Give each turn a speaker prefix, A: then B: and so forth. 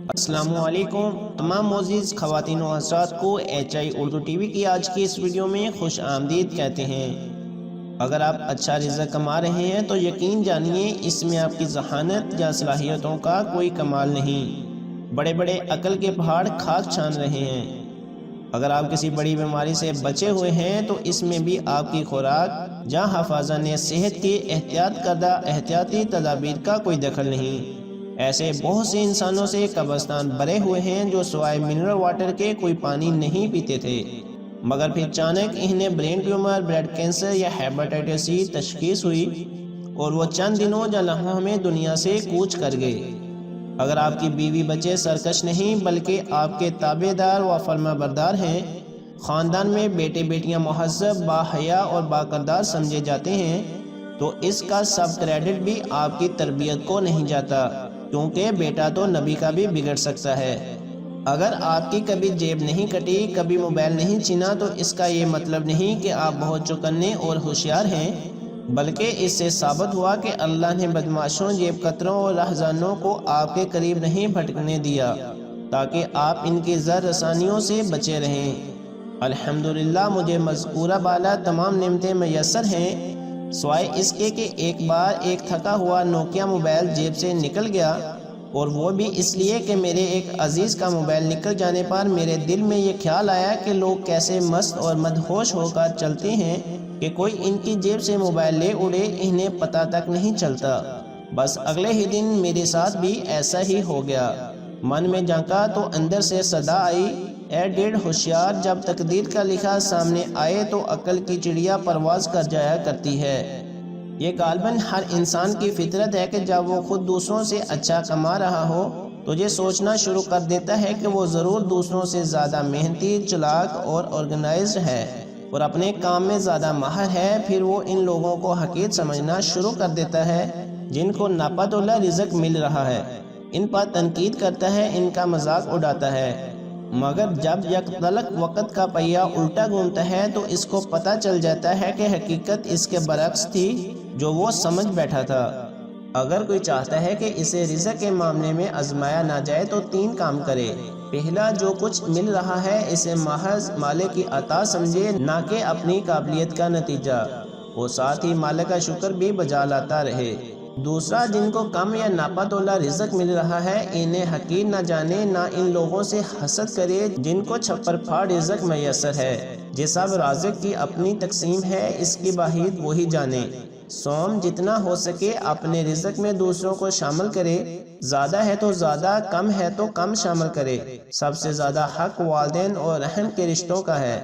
A: السلام علیکم تمام معزز خواتین و حضرات کو H I Urdu TV کی آج کی اس ویڈیو میں خوش آمدید کہتے ہیں۔ اگر آپ اچھا رزق کما رہے ہیں تو یقین جانیے اس میں آپ کی ذہانت یا صلاحیتوں کا کوئی کمال نہیں، بڑے بڑے عقل کے پہاڑ خاک چھان رہے ہیں۔ اگر آپ کسی بڑی بیماری سے بچے ہوئے ہیں تو اس میں بھی آپ کی خوراک یا حفاظہ نے صحت کی احتیاط کردہ احتیاطی تدابیر کا کوئی دخل نہیں۔ ایسے بہت سے انسانوں سے قبرستان بھرے ہوئے ہیں جو سوائے منرل واٹر کے کوئی پانی نہیں پیتے تھے، مگر پھر اچانک انہیں برین ٹیومر، بلڈ کینسر یا ہیپاٹائٹس سی تشخیص ہوئی اور وہ چند دنوں یا لمحوں میں دنیا سے کوچ کر گئے۔ اگر آپ کی بیوی بچے سرکش نہیں بلکہ آپ کے تابع دار و فرما بردار ہیں، خاندان میں بیٹے بیٹیاں مہذب، باحیا اور باکردار سمجھے جاتے ہیں، تو اس کا سب کریڈٹ بھی آپ کی تربیت کو نہیں جاتا، کیونکہ بیٹا تو نبی کا بھی بگڑ سکتا ہے۔ اگر آپ کی کبھی جیب نہیں کٹی، کبھی موبائل نہیں چھینا، تو اس کا یہ مطلب نہیں کہ آپ بہت چوکنے اور ہوشیار ہیں، بلکہ اس سے ثابت ہوا کہ اللہ نے بدمعاشوں، جیب کتروں اور رہزنوں کو آپ کے قریب نہیں بھٹکنے دیا تاکہ آپ ان کی زر رسانیوں سے بچے رہیں۔ الحمدللہ مجھے مذکورہ بالا تمام نعمتیں میسر ہیں، سوائے اس کے کہ ایک بار ایک تھکا ہوا نوکیا موبائل جیب سے نکل گیا، اور وہ بھی اس لیے کہ میرے ایک عزیز کا موبائل نکل جانے پر میرے دل میں یہ خیال آیا کہ لوگ کیسے مست اور مدہوش ہو کر چلتے ہیں کہ کوئی ان کی جیب سے موبائل لے اڑے انہیں پتہ تک نہیں چلتا۔ بس اگلے ہی دن میرے ساتھ بھی ایسا ہی ہو گیا۔ من میں جھانکا تو اندر سے صدا آئی، اے ڈیڑھ ہوشیار، جب تقدیر کا لکھا سامنے آئے تو عقل کی چڑیا پرواز کر جایا کرتی ہے۔ یہ غالباً ہر انسان کی فطرت ہے کہ جب وہ خود دوسروں سے اچھا کما رہا ہو تو یہ سوچنا شروع کر دیتا ہے کہ وہ ضرور دوسروں سے زیادہ محنتی، چلاک اور آرگنائزڈ ہے اور اپنے کام میں زیادہ ماہر ہے۔ پھر وہ ان لوگوں کو حقیر سمجھنا شروع کر دیتا ہے جن کو ناپتہ رزق مل رہا ہے، ان پر تنقید کرتا ہے، ان کا مذاق اڑاتا ہے، مگر جب یک تلک وقت کا پہیہ الٹا گھومتا ہے تو اس کو پتہ چل جاتا ہے کہ حقیقت اس کے برعکس تھی جو وہ سمجھ بیٹھا تھا۔ اگر کوئی چاہتا ہے کہ اسے رزق کے معاملے میں آزمایا نہ جائے تو 3 کام کرے۔ پہلا، جو کچھ مل رہا ہے اسے محض مالک کی عطا سمجھے، نہ کہ اپنی قابلیت کا نتیجہ، اور ساتھ ہی مالک کا شکر بھی بجا لاتا رہے۔ دوسرا، جن کو کم یا ناپتہ رزق مل رہا ہے انہیں حقیر نہ جانے، نہ ان لوگوں سے حسد کرے جن کو چھپر پھاڑ رزق میسر ہے۔ یہ سب رازق کی اپنی تقسیم ہے، اس کی باہید وہی جانے۔ سوم، جتنا ہو سکے اپنے رزق میں دوسروں کو شامل کرے، زیادہ ہے تو زیادہ، کم ہے تو کم شامل کرے۔ سب سے زیادہ حق والدین اور رحم کے رشتوں کا ہے۔